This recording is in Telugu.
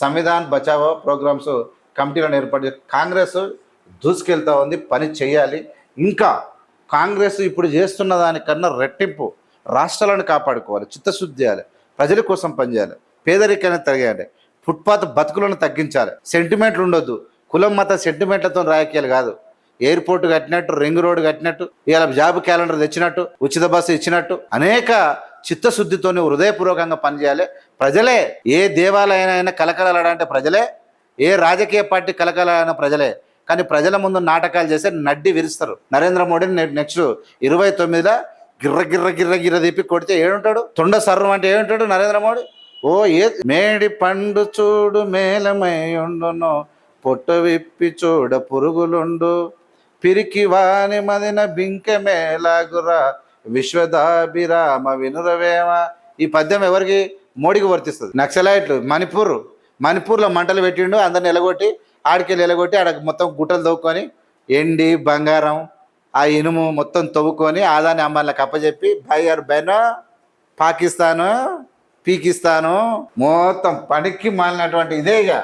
సంవిధాన్ బచావో ప్రోగ్రామ్స్ కమిటీలను ఏర్పాటు కాంగ్రెస్ దూసుకెళ్తా ఉంది, పని చేయాలి. ఇంకా కాంగ్రెస్ ఇప్పుడు చేస్తున్న దానికన్నా రెట్టింపు రాష్ట్రాలను కాపాడుకోవాలి, చిత్తశుద్ధి చేయాలి, ప్రజల కోసం పనిచేయాలి, పేదరికాన్ని తగ్గాలి, ఫుట్పాత్ బతుకులను తగ్గించాలి, సెంటిమెంట్లు ఉండొద్దు, కులం మత సెంటిమెంట్లతో రాజకీయాలు కాదు. ఎయిర్పోర్ట్ కట్టినట్టు, రింగ్ రోడ్ కట్టినట్టు, ఇవాళ జాబ్ క్యాలెండర్ తెచ్చినట్టు, ఉచిత బస్సు ఇచ్చినట్టు అనేక చిత్తశుద్ధితోనే హృదయపూర్వకంగా పనిచేయాలి. ప్రజలే ఏ దేవాలయానైనా కలకలాడంటే ప్రజలే, ఏ రాజకీయ పార్టీ కలకలాడిన ప్రజలే. కానీ ప్రజల ముందు నాటకాలు చేస్తే నడ్డి విరుస్తారు. నరేంద్ర మోడీని నెక్స్ట్ 29లో గిర్ర గిర్ర గిర్ర గిర్ర తిప్పి కొడితే ఏడుంటాడు? తొండ సర్రం అంటే ఏముంటాడు నరేంద్ర మోడీ? ఓ ఏ మేడి పండు చూడు మేలమై ఉండును, పొట్టు విప్పి చూడ పురుగులుండు, పిరికి వాని మదిన బింకెమేలాగురా, విశ్వదాభిరామ వినురవేమ. ఈ పద్యం ఎవరికి? మోడీకి వర్తిస్తుంది. నక్సలైట్లు మణిపూర్లో మంటలు పెట్టిండు, అందరిని ఎలగొట్టి ఆడికెళ్ళి ఎలగొట్టి ఆడ మొత్తం గుట్టలు తవ్వుకొని ఎండి బంగారం ఆ ఇనుము మొత్తం తవ్వుకొని ఆదాని అమ్మాయిలకు అప్పచెప్పి బయ్యారు బైనో పాకిస్తాను పీకిస్తాను మొత్తం పనికి మాలినటువంటి ఇదే ఇక